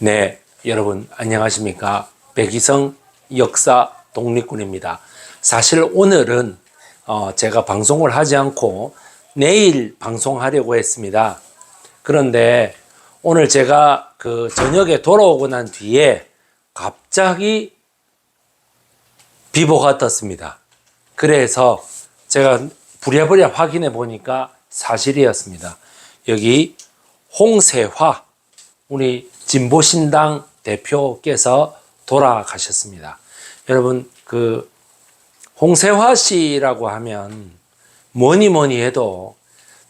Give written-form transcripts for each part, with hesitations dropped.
네, 여러분 안녕하십니까? 백이성 역사 독립군입니다. 사실 오늘은 제가 방송을 하지 않고 내일 방송하려고 했습니다. 그런데 오늘 제가 그 저녁에 돌아오고 난 뒤에 갑자기 비보가 떴습니다. 그래서 제가 부랴부랴 확인해 보니까 사실이었습니다. 여기 홍세화 우리 진보신당 대표께서 돌아가셨습니다. 여러분 그 홍세화 씨라고 하면 뭐니 해도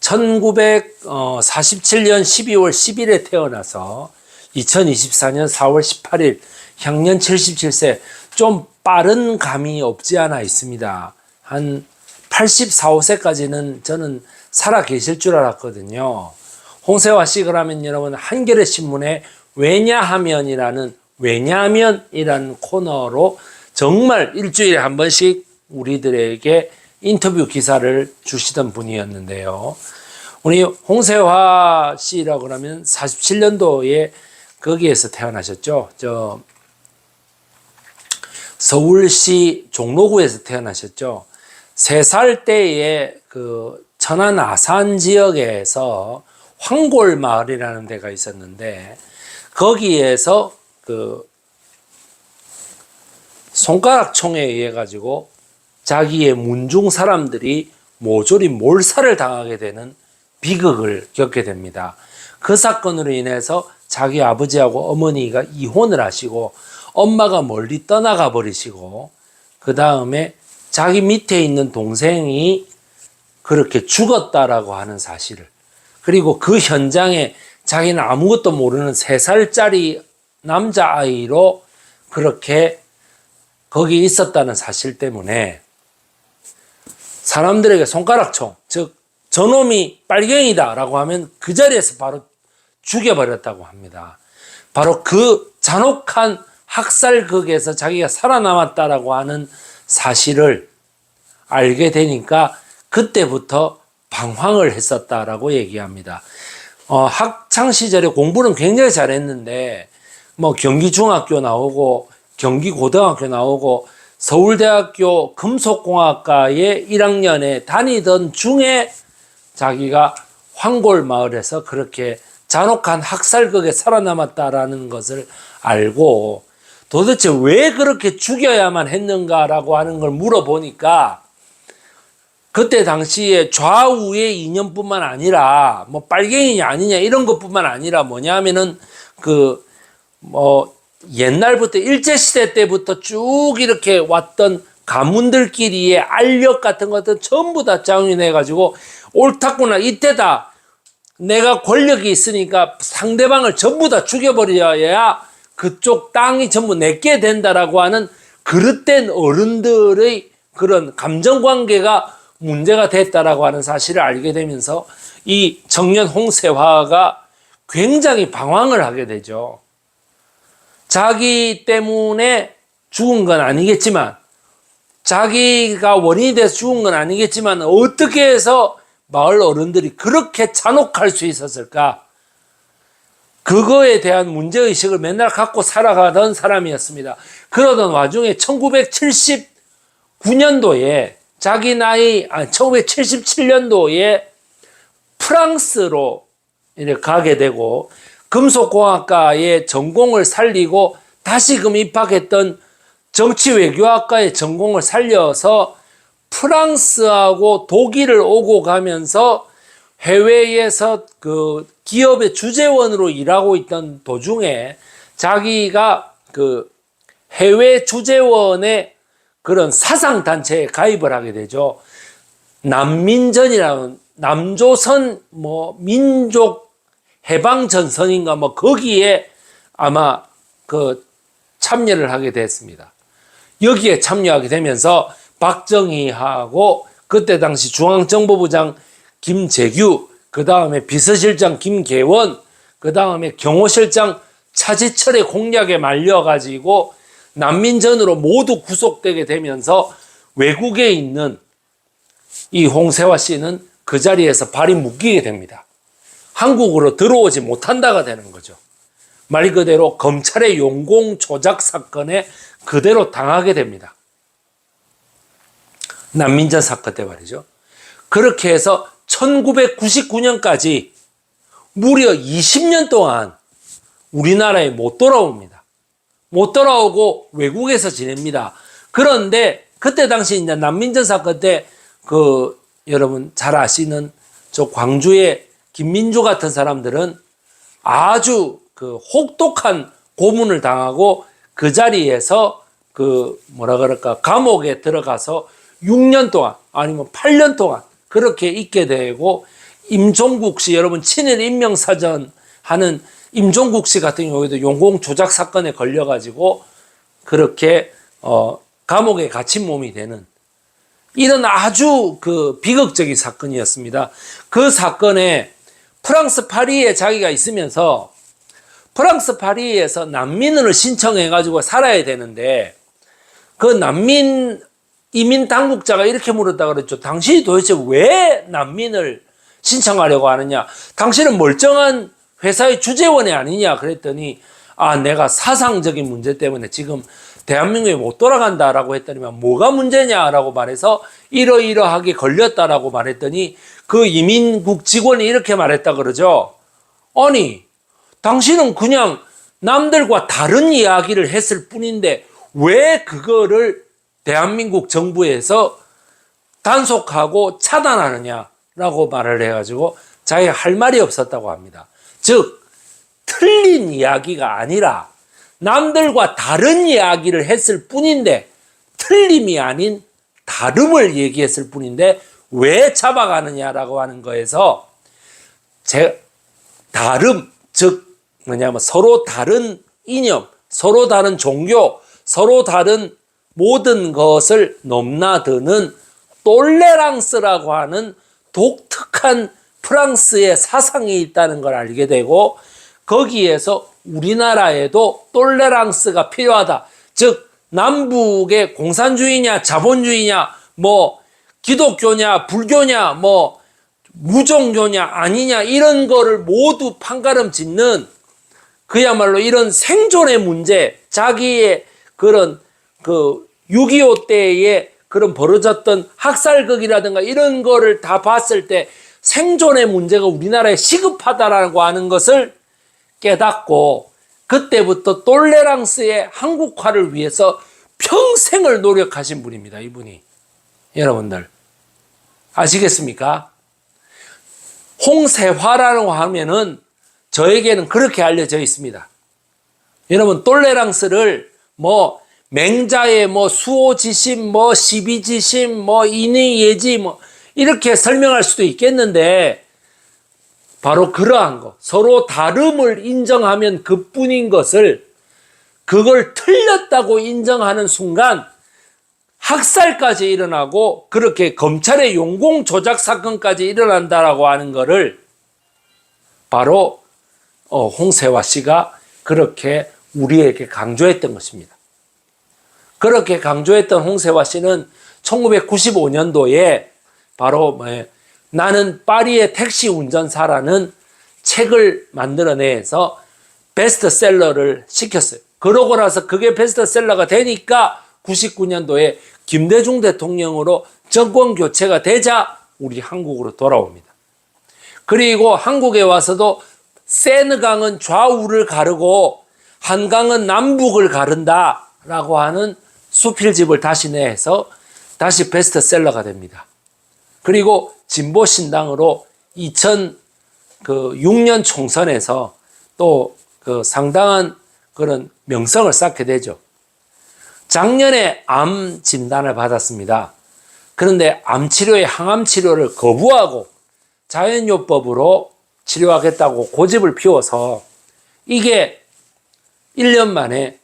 1947년 12월 10일에 태어나서 2024년 4월 18일 향년 77세, 좀 빠른 감이 없지 않아 있습니다. 한 84, 5세까지는 저는 살아 계실 줄 알았거든요. 홍세화 씨 그러면 여러분 한겨레 신문에 왜냐하면이라는 코너로 정말 일주일에 한 번씩 우리들에게 인터뷰 기사를 주시던 분이었는데요. 우리 홍세화 씨라고 그러면 47년도에 거기에서 태어나셨죠. 서울시 종로구에서 태어나셨죠. 3살 때에 그 천안 아산 지역에서 황골마을이라는 데가 있었는데 거기에서 그 손가락총에 의해 가지고 자기의 문중 사람들이 모조리 몰살을 당하게 되는 비극을 겪게 됩니다. 그 사건으로 인해서 자기 아버지하고 어머니가 이혼을 하시고 엄마가 멀리 떠나가 버리시고 그 다음에 자기 밑에 있는 동생이 그렇게 죽었다라고 하는 사실을, 그리고 그 현장에 자기는 아무것도 모르는 3살짜리 남자아이로 그렇게 거기 있었다는 사실 때문에 사람들에게 손가락총, 즉 저놈이 빨갱이다 라고 하면 그 자리에서 바로 죽여버렸다고 합니다. 바로 그 잔혹한 학살극에서 자기가 살아남았다라고 하는 사실을 알게 되니까 그때부터 방황을 했었다라고 얘기합니다. 학창 시절에 공부는 굉장히 잘했는데 뭐 경기중학교 나오고 경기고등학교 나오고 서울대학교 금속공학과에 1학년에 다니던 중에 자기가 황골마을에서 그렇게 잔혹한 학살극에 살아남았다라는 것을 알고 도대체 왜 그렇게 죽여야만 했는가라고 하는 걸 물어보니까 그때 당시에 좌우의 이념뿐만 아니라 뭐 빨갱이냐 아니냐 이런 것뿐만 아니라 뭐냐면은 옛날부터 일제시대 때부터 쭉 이렇게 왔던 가문들끼리의 알력 같은 것들 전부 다 장윤해가지고 옳다구나, 이때다, 내가 권력이 있으니까 상대방을 전부 다 죽여버려야 그쪽 땅이 전부 내게 된다라고 하는 그릇된 어른들의 그런 감정관계가 문제가 됐다라고 하는 사실을 알게 되면서 이 청년 홍세화가 굉장히 방황을 하게 되죠. 자기 때문에 죽은 건 아니겠지만, 자기가 원인이 돼서 죽은 건 아니겠지만 어떻게 해서 마을 어른들이 그렇게 잔혹할 수 있었을까? 그거에 대한 문제의식을 맨날 갖고 살아가던 사람이었습니다. 그러던 와중에 1979년도에 자기 나이, 1977년도에 프랑스로 이렇게 가게 되고 금속공학과의 전공을 살리고 다시금 입학했던 정치외교학과의 전공을 살려서 프랑스하고 독일을 오고 가면서 해외에서 그 기업의 주재원으로 일하고 있던 도중에 자기가 그 해외 주재원의 그런 사상단체에 가입을 하게 되죠. 남민전이라는 남조선 민족 해방전선인가 거기에 아마 그 참여를 하게 됐습니다. 여기에 참여하게 되면서 박정희하고 그때 당시 중앙정보부장 김재규, 그 다음에 비서실장 김계원, 그 다음에 경호실장 차지철의 공략에 말려가지고 난민전으로 모두 구속되게 되면서 외국에 있는 이 홍세화 씨는 그 자리에서 발이 묶이게 됩니다. 한국으로 들어오지 못한다가 되는 거죠. 말 그대로 검찰의 용공 조작 사건에 그대로 당하게 됩니다. 난민전 사건 때 말이죠. 그렇게 해서 1999년까지 무려 20년 동안 우리나라에 못 돌아옵니다. 못 돌아오고 외국에서 지냅니다. 그런데 그때 당시 이제 난민전 사건 때 여러분 잘 아시는 저 광주의 김민주 같은 사람들은 아주 혹독한 고문을 당하고 그 자리에서 뭐라 그럴까 감옥에 들어가서 6년 동안 아니면 8년 동안 그렇게 있게 되고 임종국 씨 여러분 친일 인명사전 하는 임종국 씨 같은 경우에도 용공 조작 사건에 걸려가지고 그렇게 감옥에 갇힌 몸이 되는 이런 아주 비극적인 사건이었습니다. 그 사건에 프랑스 파리에 자기가 있으면서 프랑스 파리에서 난민을 신청해가지고 살아야 되는데 그 난민 이민 당국자가 이렇게 물었다 그랬죠. 당신이 도대체 왜 난민을 신청하려고 하느냐? 당신은 멀쩡한 회사의 주재원이 아니냐? 그랬더니 내가 사상적인 문제 때문에 지금 대한민국에 못 돌아간다라고 했더니만 뭐가 문제냐라고 말해서 이러이러하게 걸렸다라고 말했더니 그 이민국 직원이 이렇게 말했다 그러죠. 아니 당신은 그냥 남들과 다른 이야기를 했을 뿐인데 왜 그거를 대한민국 정부에서 단속하고 차단하느냐라고 말을 해가지고 자기가 할 말이 없었다고 합니다. 즉 틀린 이야기가 아니라 남들과 다른 이야기를 했을 뿐인데 틀림이 아닌 다름을 얘기했을 뿐인데 왜 잡아가느냐라고 하는 거에서 다름 즉 뭐냐면 서로 다른 이념, 서로 다른 종교, 서로 다른 모든 것을 넘나드는 똘레랑스라고 하는 독특한 프랑스의 사상이 있다는 걸 알게 되고 거기에서 우리나라에도 똘레랑스가 필요하다. 즉 남북의 공산주의냐 자본주의냐 뭐 기독교냐 불교냐 뭐 무종교냐 아니냐 이런 거를 모두 판가름 짓는 그야말로 이런 생존의 문제 자기의 그런 6.25 때에 그런 벌어졌던 학살극이라든가 이런 거를 다 봤을 때 생존의 문제가 우리나라에 시급하다라고 하는 것을 깨닫고 그때부터 똘레랑스의 한국화를 위해서 평생을 노력하신 분입니다. 이분이. 여러분들 아시겠습니까? 홍세화라고 하면은 저에게는 그렇게 알려져 있습니다. 여러분 똘레랑스를 뭐 맹자의 뭐 수호지심 뭐 시비지심 뭐 인의예지 뭐 이렇게 설명할 수도 있겠는데 바로 그러한 거 서로 다름을 인정하면 그뿐인 것을 그걸 틀렸다고 인정하는 순간 학살까지 일어나고 그렇게 검찰의 용공 조작 사건까지 일어난다라고 하는 거를 바로 홍세화 씨가 그렇게 우리에게 강조했던 것입니다. 그렇게 강조했던 홍세화 씨는 1995년도에 바로 나는 파리의 택시 운전사라는 책을 만들어내서 베스트셀러를 시켰어요. 그러고 나서 그게 베스트셀러가 되니까 99년도에 김대중 대통령으로 정권 교체가 되자 우리 한국으로 돌아옵니다. 그리고 한국에 와서도 세느강은 좌우를 가르고 한강은 남북을 가른다라고 하는 수필집을 다시 내서 다시 베스트셀러가 됩니다. 그리고 진보신당으로 2006년 총선에서 또 상당한 그런 명성을 쌓게 되죠. 작년에 암 진단을 받았습니다. 그런데 암 치료에 항암 치료를 거부하고 자연요법으로 치료하겠다고 고집을 피워서 이게 1년 만에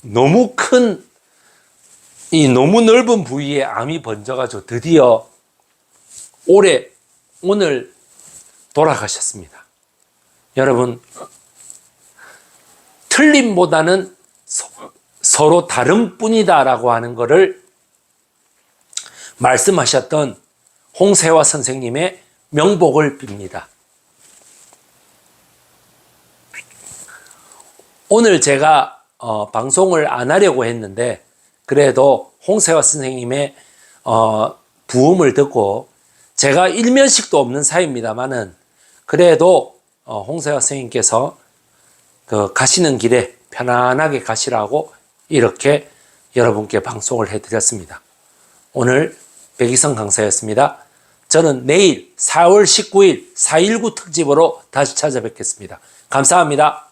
너무 너무 넓은 부위에 암이 번져가지고 드디어 오늘 돌아가셨습니다. 여러분, 틀림보다는 서로 다른 뿐이다라고 하는 것을 말씀하셨던 홍세화 선생님의 명복을 빕니다. 오늘 제가 방송을 안 하려고 했는데 그래도 홍세화 선생님의 부음을 듣고 제가 일면식도 없는 사이입니다만은 그래도 홍세화 선생님께서 그 가시는 길에 편안하게 가시라고 이렇게 여러분께 방송을 해드렸습니다. 오늘 백이성 강사였습니다. 저는 내일 4월 19일 4.19 특집으로 다시 찾아뵙겠습니다. 감사합니다.